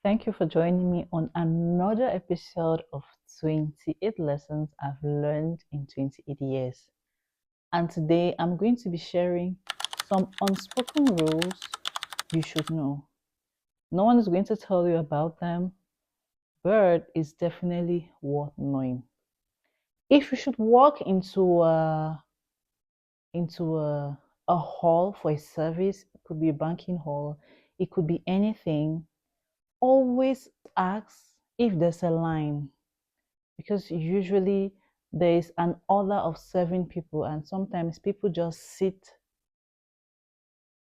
Thank you for joining me on another episode of 28 Lessons I've Learned in 28 Years. And today I'm going to be sharing some unspoken rules you should know. No one is going to tell you about them, but it's definitely worth knowing. If you should walk into a hall for a service, it could be a banking hall, it could be anything, always ask if there's a line, because usually there is an order of serving people, and sometimes people just sit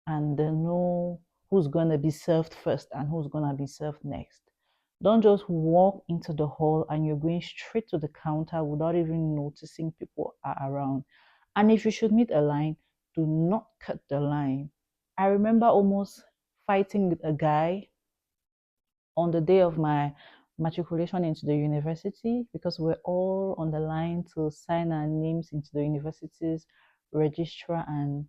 and they know who's going to be served first and who's going to be served next. Don't just walk into the hall and you're going straight to the counter without even noticing people are around. And if you should meet a line, do not cut the line. I remember almost fighting with a guy on the day of my matriculation into the university, because we're all on the line to sign our names into the university's registrar, and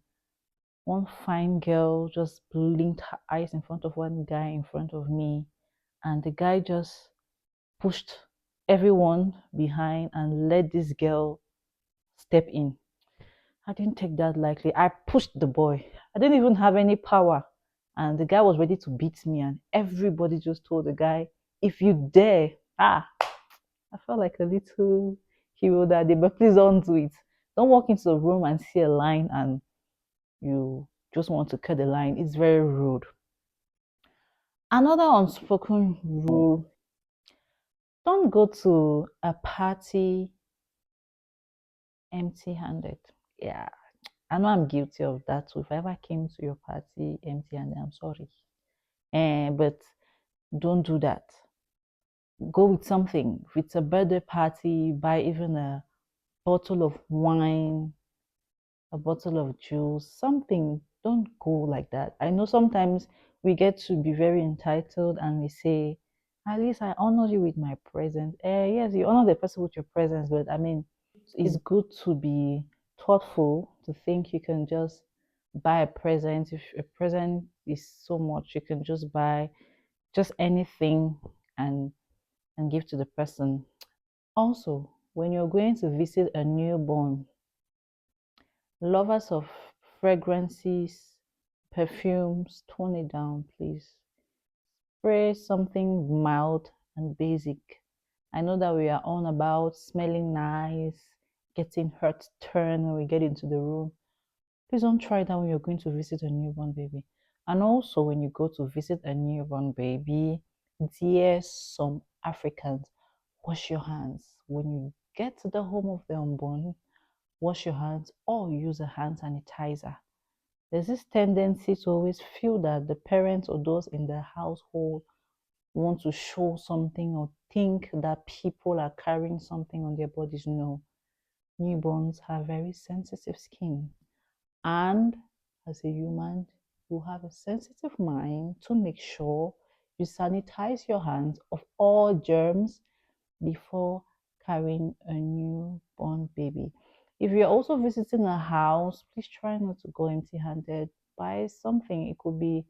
one fine girl just blinked her eyes in front of one guy in front of me, and the guy just pushed everyone behind and let this girl step in. I didn't take that lightly. I pushed the boy. I didn't even have any power. And the guy was ready to beat me. And everybody just told the guy, if you dare, I felt like a little hero that day, but please don't do it. Don't walk into a room and see a line and you just want to cut the line. It's very rude. Another unspoken rule: don't go to a party empty handed. Yeah, I know I'm guilty of that. So if I ever came to your party empty handed, I'm sorry. But don't do that. Go with something. If it's a birthday party, buy even a bottle of wine, a bottle of juice, something. Don't go like that. I know sometimes we get to be very entitled and we say, at least I honor you with my presence. Yes, you honor the person with your presence, but I mean, it's good to be thoughtful, to think you can just buy a present. If a present is so much, you can just buy just anything and give to the person. Also, when you're going to visit a newborn, lovers of fragrances, perfumes, tone it down, please. Spray something mild and basic. I know that we are on about smelling nice, getting hurt turn when we get into the room. Please don't try that when you're going to visit a newborn baby. And also, when you go to visit a newborn baby, dear some Africans, wash your hands. When you get to the home of the unborn, wash your hands or use a hand sanitizer. There's this tendency to always feel that the parents or those in the household want to show something or think that people are carrying something on their bodies. No, newborns have very sensitive skin. And as a human, you have a sensitive mind to make sure you sanitize your hands of all germs before carrying a newborn baby. If you're also visiting a house, please try not to go empty handed. Buy something. It could be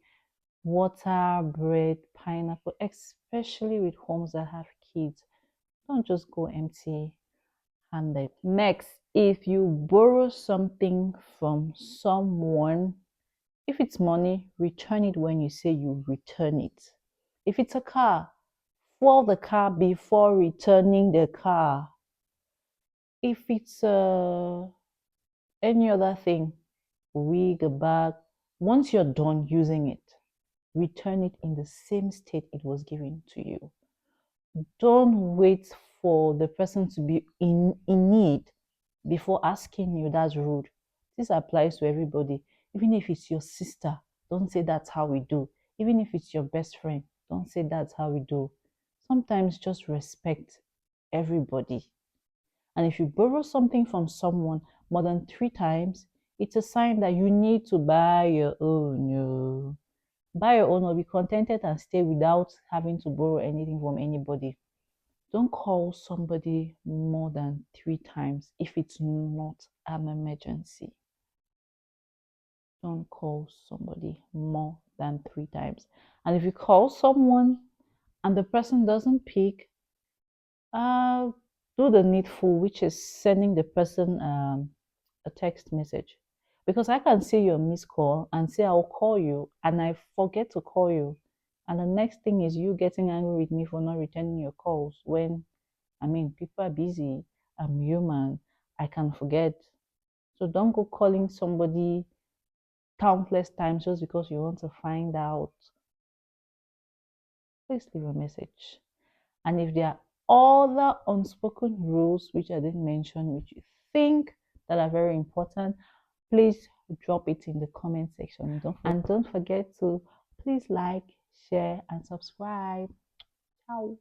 water, bread, pineapple, especially with homes that have kids. Don't just go empty handed. Next, if you borrow something from someone, if it's money, return it when you say you return it. If it's a car, fuel the car before returning the car. If it's any other thing, wig, a bag, once you're done using it, return it in the same state it was given to you. Don't wait for the person to be in need before asking you. That's rude. This applies to everybody. Even if it's your sister, don't say that's how we do. Even if it's your best friend, don't say that's how we do. Sometimes just respect everybody. And if you borrow something from someone more than 3 times, it's a sign that you need to buy your own. Buy your own or be contented and stay without having to borrow anything from anybody. Don't call somebody more than 3 times if it's not an emergency. Don't call somebody more than 3 times. And if you call someone and the person doesn't pick, uh, do the needful, which is sending the person a text message. Because I can see your missed call and say I'll call you, and I forget to call you. And the next thing is you getting angry with me for not returning your calls when, I mean, people are busy. I'm human. I can forget. So don't go calling somebody countless times just because you want to find out. Please leave a message. And if there are other unspoken rules which I didn't mention, which you think that are very important, please drop it in the comment section. And don't forget to please like, share, and subscribe. Ciao.